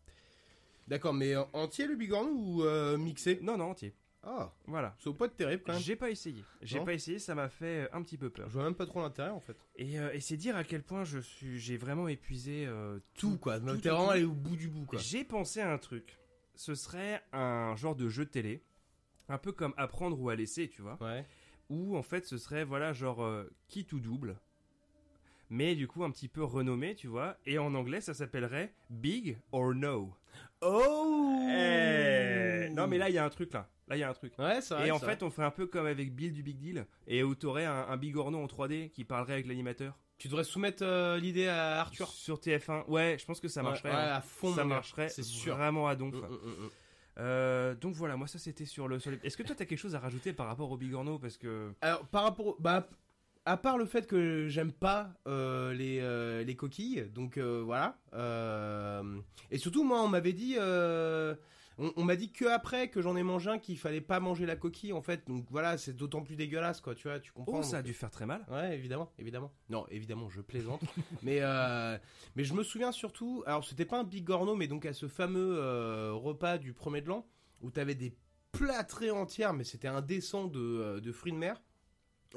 D'accord, mais entier le bigorneau ou mixé? Non, non, entier. Ah, Voilà. ça vaut pas de terrible quand même. J'ai pas essayé. Non. Ça m'a fait un petit peu peur. Je vois même pas trop l'intérêt en fait. Et c'est dire à quel point j'ai vraiment épuisé Tout quoi, tout, t'es vraiment tout. allé au bout du bout quoi. J'ai pensé à un truc. Ce serait un genre de jeu de télé, un peu comme apprendre ou à laisser, tu vois. Ouais. Où en fait ce serait voilà genre qui tout double, mais du coup un petit peu renommé, tu vois. Et en anglais ça s'appellerait Big or No. Oh Non mais là il y a un truc là. Là il y a un truc. Ouais, c'est vrai. Et en c'est fait, on ferait un peu comme avec Bill du Big Deal, et où t'aurais un Bigorneau en 3D qui parlerait avec l'animateur. vrai. Tu devrais soumettre l'idée à Arthur. Sur TF1. Ouais, je pense que ça marcherait. Ouais, hein. à fond, Ça mon gars. marcherait C'est sûr. vraiment à donf. Mm. Donc voilà, moi ça c'était sur le... Est-ce que toi t'as quelque chose à rajouter par rapport au Bigorneau? Parce que... Alors, par rapport. Bah, à part le fait que j'aime pas les coquilles, donc voilà. Et surtout, moi, on m'avait dit. On m'a dit que après que j'en ai mangé un qu'il fallait pas manger la coquille en fait. Donc voilà, c'est d'autant plus dégueulasse quoi, tu vois, tu comprends. Oh, ça a donc, dû faire très mal. Ouais, évidemment. Non, évidemment, je plaisante. mais je me souviens surtout, alors c'était pas un bigorneau, mais donc à ce fameux repas du 1er de l'an, où t'avais des plâtrées entières, mais c'était indécent de fruits de mer.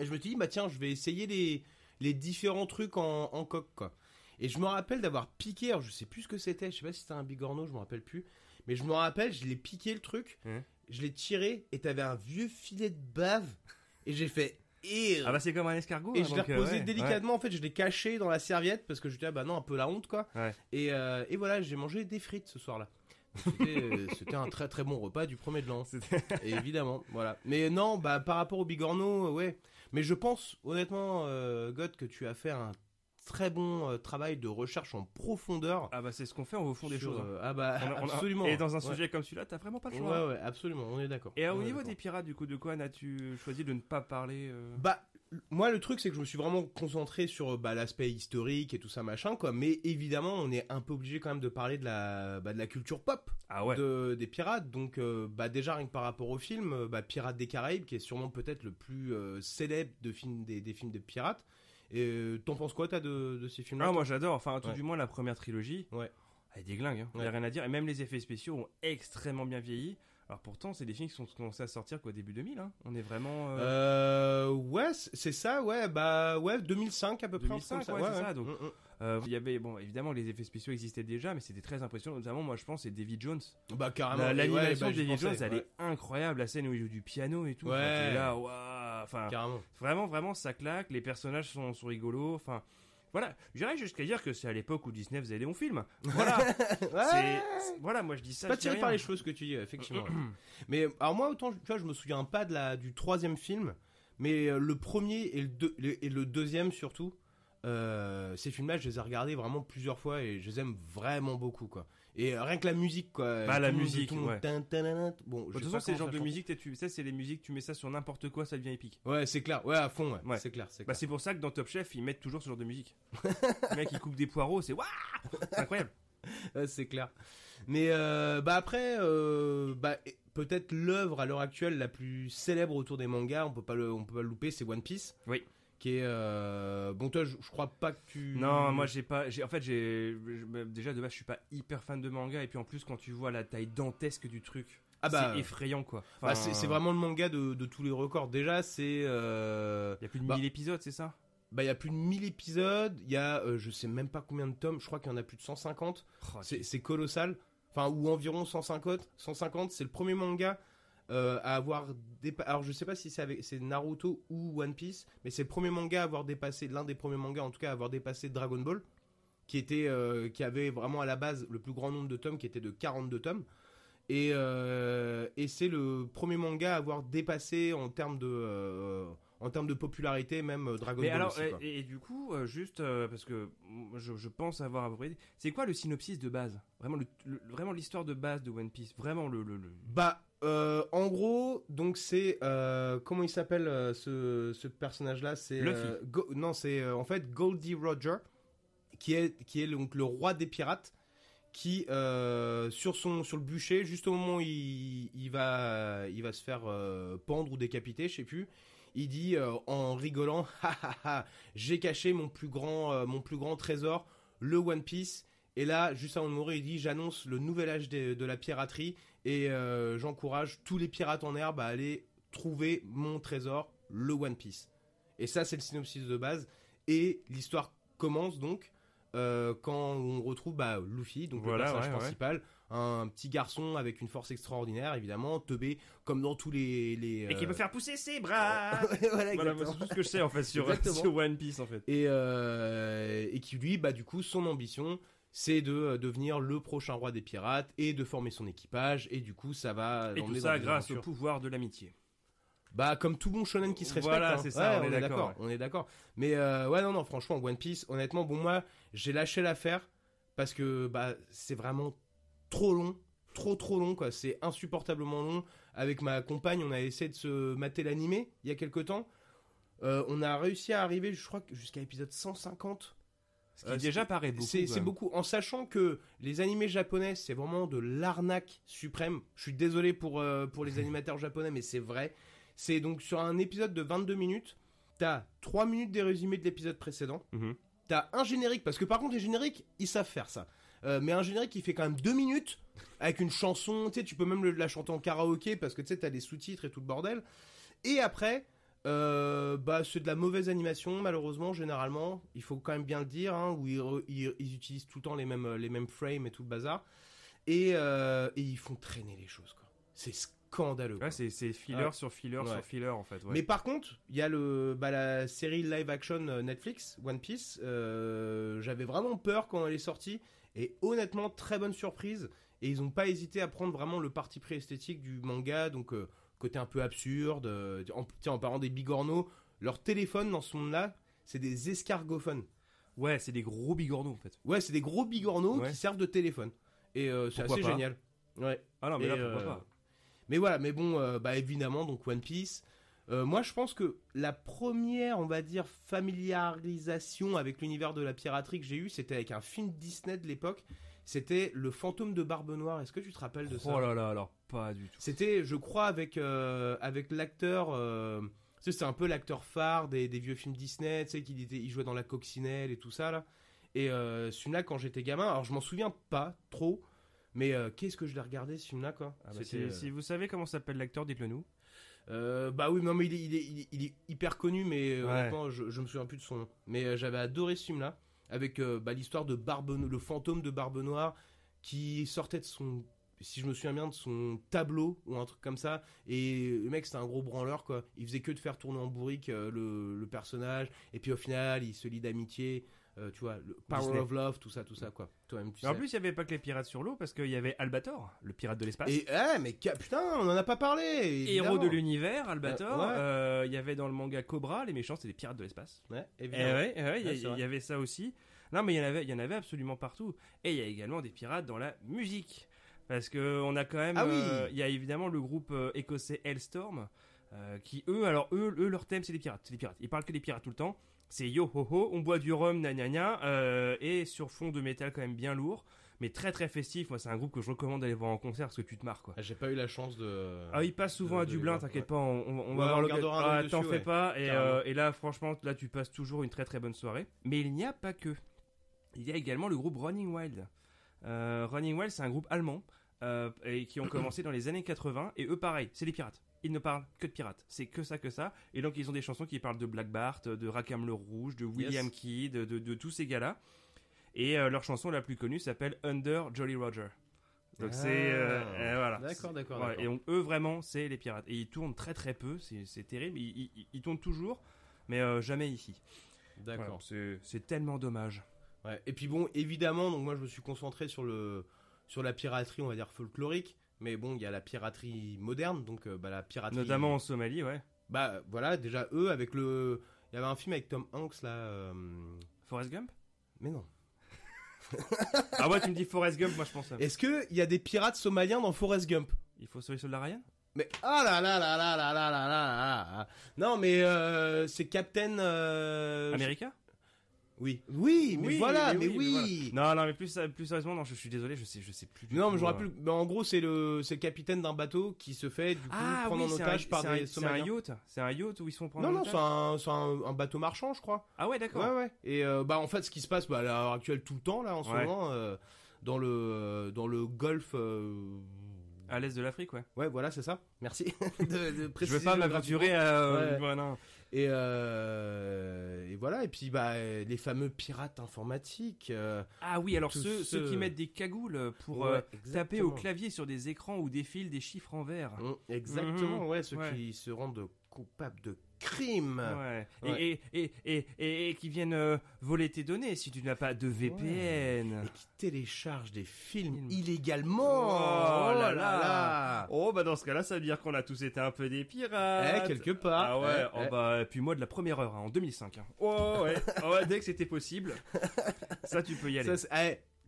Et je me suis dit, bah tiens, je vais essayer les différents trucs en coque, quoi. Et je me rappelle d'avoir piqué, alors je sais plus ce que c'était, je sais pas si c'était un bigorneau, je me rappelle plus. Mais je me rappelle, je l'ai piqué le truc, je l'ai tiré, et t'avais un vieux filet de bave, et j'ai fait... Ah bah c'est comme un escargot. Et hein, je l'ai donc, reposé ouais, délicatement, en fait, je l'ai caché dans la serviette parce que je disais, ah bah non, un peu la honte quoi. Ouais. Et voilà, j'ai mangé des frites ce soir-là. Donc, c'était un très très bon repas du 1er de l'an. Et évidemment, voilà. Mais non, bah par rapport au bigorneau, ouais. Mais je pense, honnêtement, God, que tu as fait un très bon travail de recherche en profondeur. Ah bah c'est ce qu'on fait, on va au fond des choses. Ah bah absolument. Et dans un sujet comme celui-là, t'as vraiment pas le choix. Ouais, absolument, on est d'accord. Et au niveau des pirates, du coup, de quoi as-tu choisi de ne pas parler Bah, moi, le truc, c'est que je me suis vraiment concentré sur l'aspect historique et tout ça, machin, quoi. Mais évidemment, on est un peu obligé quand même de parler de la culture pop des pirates. Donc, déjà, rien que par rapport au film, Pirates des Caraïbes, qui est sûrement peut-être le plus célèbre des films de pirates. Et t'en penses quoi, de ces films-là? Ah, moi j'adore, enfin, tout du moins la première trilogie. Ouais. Elle est déglingue, hein. Y a rien à dire. Et même les effets spéciaux ont extrêmement bien vieilli. Alors pourtant, c'est des films qui sont commencés à sortir qu'au début 2000, hein. On est vraiment... Ouais, c'est ça, ouais, 2005 à peu près. 2005, ça. ouais, c'est ça. Donc, il y avait, bon, évidemment, les effets spéciaux existaient déjà, mais c'était très impressionnant. Notamment, moi, je pense, c'est Davy Jones. Bah, carrément. L'animation de Davy Jones, elle est incroyable. La scène où il joue du piano et tout. Ouais. T'es là, waouh. Enfin, carrément. Vraiment, ça claque. Les personnages sont rigolos. Enfin... Voilà, j'irais jusqu'à dire que c'est à l'époque où Disney faisait Léon Film. Voilà. Voilà, moi je dis ça. Pas tiré par les cheveux ce que tu dis, effectivement. Mais alors moi, autant, tu vois, je me souviens pas du troisième film, mais le premier et le deuxième surtout. Ces films-là, je les ai regardés vraiment plusieurs fois et je les aime vraiment beaucoup, quoi. Et rien que la musique, quoi. Bah, la musique, ouais. Bon, de toute façon, c'est le genre de musique, tu sais, c'est les musiques, tu mets ça sur n'importe quoi, ça devient épique. Ouais, c'est clair. Ouais, à fond, ouais. C'est clair. Bah, c'est pour ça que dans Top Chef, ils mettent toujours ce genre de musique. Le mec, il coupe des poireaux, c'est waouh, c'est incroyable. C'est clair. Mais après, peut-être l'œuvre à l'heure actuelle la plus célèbre autour des mangas, on peut pas le louper, c'est One Piece. Oui. Qui est bon, toi, je crois pas que tu... Non, moi déjà de base je suis pas hyper fan de manga, et puis en plus quand tu vois la taille dantesque du truc, c'est effrayant, quoi. Enfin, c'est vraiment le manga de tous les records. Déjà, c'est il y a plus de 1000 épisodes, c'est ça? Il y a plus de 1000 épisodes, il y a je sais même pas combien de tomes, je crois qu'il y en a plus de 150. C'est colossal. Enfin, ou environ 150, c'est le premier manga à avoir alors je sais pas si c'est Naruto ou One Piece, mais c'est le premier manga à avoir dépassé, l'un des premiers mangas en tout cas à avoir dépassé Dragon Ball, qui avait vraiment à la base le plus grand nombre de tomes, qui était de 42 tomes, et c'est le premier manga à avoir dépassé en termes de popularité même Dragon Ball alors, aussi, quoi. Et du coup, juste parce que je pense avoir à peu près... C'est quoi le synopsis de base? Vraiment l'histoire de base de One Piece? Vraiment en gros, donc c'est comment il s'appelle ce personnage-là? C'est c'est en fait Goldie Roger, qui est donc le roi des pirates, qui sur le bûcher, juste au moment où il va se faire pendre ou décapiter, je sais plus. Il dit en rigolant, j'ai caché mon plus grand trésor, le One Piece. Et là, juste avant de mourir, il dit, j'annonce le nouvel âge de la piraterie, et j'encourage tous les pirates en herbe à aller trouver mon trésor, le One Piece. Et ça, c'est le synopsis de base. Et l'histoire commence donc quand on retrouve Luffy, donc le personnage principal, un petit garçon avec une force extraordinaire, évidemment, teubé comme dans tous les et qui peut faire pousser ses bras. Voilà, c'est tout ce que je sais en fait sur One Piece, en fait. Et qui lui, du coup, son ambition, c'est de devenir le prochain roi des pirates et de former son équipage, et du coup ça va... Et tout ça grâce au pouvoir de l'amitié. Comme tout bon shonen qui se respecte. Voilà, c'est ça, on est d'accord. On est d'accord. Mais non, franchement, One Piece, honnêtement, moi, j'ai lâché l'affaire parce que c'est vraiment trop long, trop long, quoi. C'est insupportablement long. Avec ma compagne, on a essayé de se mater l'animé il y a quelques temps. On a réussi à arriver, je crois, jusqu'à l'épisode 150. Ce qui déjà paraît beaucoup. C'est beaucoup, en sachant que les animés japonais, c'est vraiment de l'arnaque suprême. Je suis désolé pour les animateurs japonais, mais c'est vrai. C'est donc sur un épisode de 22 minutes, t'as 3 minutes des résumés de l'épisode précédent. T'as un générique, parce que par contre les génériques, ils savent faire ça. Mais un générique qui fait quand même 2 minutes, avec une chanson, tu sais, tu peux même la chanter en karaoké, parce que tu sais, t'as des sous-titres et tout le bordel. Et après... c'est de la mauvaise animation, malheureusement, généralement, il faut quand même bien le dire, hein, où ils utilisent tout le temps les mêmes frames et tout le bazar, et ils font traîner les choses, quoi. C'est scandaleux, quoi. C'est filler sur filler sur filler, en fait. Mais par contre, il y a la série live action Netflix One Piece. J'avais vraiment peur quand elle est sortie, et honnêtement, très bonne surprise, et ils n'ont pas hésité à prendre vraiment le parti pris esthétique du manga, donc côté un peu absurde. En parlant des bigorneaux, leur téléphone dans ce monde-là, c'est des escargophones. Ouais, c'est des gros bigorneaux en fait. Ouais, c'est des gros bigorneaux Ouais. qui servent de téléphone. Et c'est Pourquoi assez pas. génial. Ouais. Ah non, mais Et, là, pourquoi pas. Mais voilà, mais bon, bah évidemment, donc One Piece. Moi, je pense que la première, on va dire, familiarisation avec l'univers de la piraterie que j'ai eu, c'était avec un film Disney de l'époque. C'était Le Fantôme de Barbe Noire. Est-ce que tu te rappelles de ça? Oh là là, alors pas du tout. C'était, je crois, avec l'acteur. Tu sais, c'était un peu l'acteur phare des vieux films Disney. Tu sais, il jouait dans La Coccinelle et tout ça là. Et ce film-là, quand j'étais gamin, alors je m'en souviens pas trop, mais qu'est-ce que je l'ai regardé ce film-là quoi? Ah bah, si vous savez comment s'appelle l'acteur, dites-le nous. Bah oui, non mais il est hyper connu, mais Ouais. honnêtement, je me souviens plus de son nom. Mais j'avais adoré ce film-là, avec l'histoire de le fantôme de Barbe Noire qui sortait de son, si je me souviens bien, de son tableau ou un truc comme ça. Et le mec, c'était un gros branleur quoi. Il faisait que de faire tourner en bourrique le personnage. Et puis au final, il se lie d'amitié. Tu vois, le Power Disney. of Love, tout ça, quoi. Toi-même, tu Mais en sais. plus, il n'y avait pas que les pirates sur l'eau, parce qu'il y avait Albator, le pirate de l'espace. Et mais putain, on en a pas parlé. Héros évidemment. de l'univers, Albator. Ouais. Il y avait dans le manga Cobra, les méchants, c'était des pirates de l'espace. Ouais, Et évidemment. ouais, il Ouais, c'est vrai. y avait ça aussi. Non, mais il y en avait absolument partout. Et il y a également des pirates dans la musique. Parce que on a quand même. Ah oui. Il y a évidemment le groupe écossais Hellstorm, qui eux, leur thème, c'est les pirates. C'est les pirates. Ils parlent que des pirates tout le temps. C'est yo ho ho, on boit du rhum, gna gna gna, et sur fond de métal quand même bien lourd, mais très très festif. Moi, c'est un groupe que je recommande d'aller voir en concert parce que tu te marres quoi. Ah, j'ai pas eu la chance de. Ah, il passe souvent de à Dublin, voir, t'inquiète ouais. pas, on Ouais, va voir on le gardera un œil t'en dessus, fais ouais. pas. Carrément. Et là, franchement, là, tu passes toujours une très très bonne soirée. Mais il n'y a pas que. Il y a également le groupe Running Wild. Running Wild, c'est un groupe allemand et qui ont commencé dans les années 80. Et eux, pareil, c'est des pirates. Ils ne parlent que de pirates. C'est que ça, que ça. Et donc, ils ont des chansons qui parlent de Black Bart, de Rackham le Rouge, de William Yes. Kidd, de tous ces gars-là. Et leur chanson la plus connue s'appelle Under Jolly Roger. Donc, c'est. Voilà. D'accord. Ouais, et donc, eux, vraiment, c'est les pirates. Et ils tournent très très peu, c'est terrible. Ils tournent toujours, mais jamais ici. D'accord. Voilà, c'est tellement dommage. Ouais. Et puis bon, évidemment, donc moi je me suis concentré sur la piraterie, on va dire folklorique. Mais bon, il y a la piraterie moderne, donc la piraterie. Notamment en Somalie, ouais. Bah voilà, déjà eux avec le. Il y avait un film avec Tom Hanks là. Forrest Gump. Mais non. Ah ouais, tu me dis Forrest Gump, moi je pense. Est-ce que il y a des pirates somaliens dans Forrest Gump? Il faut sauver Soldat Ryan. Mais ah là là là là là là là là. Non mais c'est Captain. America. Oui, mais Oui, voilà, mais mais oui. voilà. Non, mais plus sérieusement, non, je suis désolé, je sais plus. Non, mais je me rappelle. Mais en gros, c'est le capitaine d'un bateau qui se fait du coup prendre en otage par des Somaliens. C'est un yacht où ils se font prendre Non, en otage. c'est un bateau marchand, je crois. Ah ouais, d'accord. Ouais. Et en fait, ce qui se passe à l'heure actuelle tout le temps là en ce Ouais. moment dans le golfe. À l'est de l'Afrique, ouais. Ouais, voilà, c'est ça. Merci de Je préciser. veux pas m'aventurer à. Ouais. Voilà. Et voilà. Et puis les fameux pirates informatiques. Ah oui, alors Tous ceux qui mettent des cagoules pour Ouais, taper au exactement. clavier sur des écrans où défilent des chiffres en vert. Exactement, ouais, ceux Ouais. qui se rendent coupables de crimes. Ouais. Ouais. Et qui viennent voler tes données si tu n'as pas de VPN. Et qui téléchargent des films Films. illégalement. Oh là là. Oh bah dans ce cas-là, ça veut dire qu'on a tous été un peu des pirates. Quelque part. Ah ouais, Eh, oh eh. bah puis moi de la première heure, en 2005. Oh ouais, oh ouais, dès que c'était possible, ça tu peux y aller. Ça,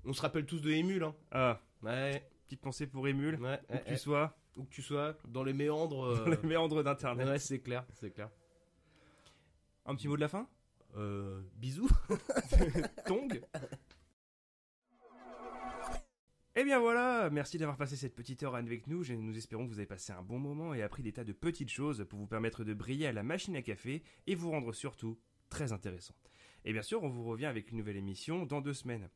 on se rappelle tous de Émule, hein. Ah, Ouais, petite pensée pour Émule, ouais, où que tu sois, où que tu sois, dans les méandres. dans les méandres d'internet. Ouais, c'est clair, c'est clair. Un petit mot de la fin. Bisous. Tong. Eh bien voilà, merci d'avoir passé cette petite heure avec nous. Nous espérons que vous avez passé un bon moment et appris des tas de petites choses pour vous permettre de briller à la machine à café et vous rendre surtout très intéressant. Et bien sûr, on vous revient avec une nouvelle émission dans 2 semaines.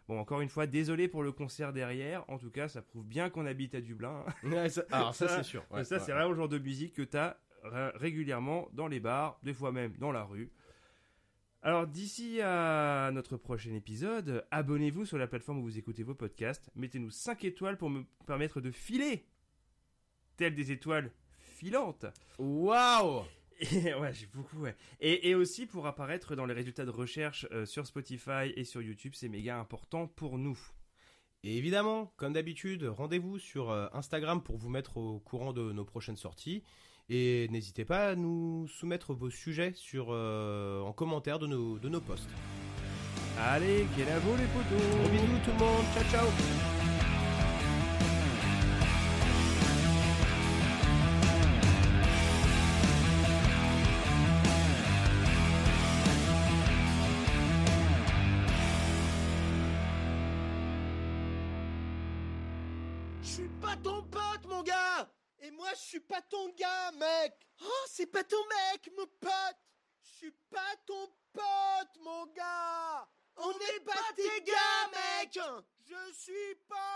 Bon, encore une fois, désolé pour le concert derrière. En tout cas, ça prouve bien qu'on habite à Dublin. Ouais, alors ça c'est sûr. Ça, c'est vraiment le genre de musique que t'as régulièrement dans les bars, des fois même dans la rue. Alors d'ici à notre prochain épisode, abonnez-vous sur la plateforme où vous écoutez vos podcasts, mettez-nous 5 étoiles pour me permettre de filer, telles des étoiles filantes. Waouh. Et, ouais, j'ai beaucoup, ouais. Et aussi pour apparaître dans les résultats de recherche sur Spotify et sur YouTube, c'est méga important pour nous. Et évidemment, comme d'habitude, rendez-vous sur Instagram pour vous mettre au courant de nos prochaines sorties. Et n'hésitez pas à nous soumettre vos sujets en commentaire de nos posts. Allez, kenavo les potos. Gros bisous tout le monde, ciao ciao. Je suis pas ton pote, mon gars! Et moi, je suis pas ton gars, mec! Oh, c'est pas ton mec, mon pote! Je suis pas ton pote, mon gars! On n'est pas tes gars, mec! Je suis pas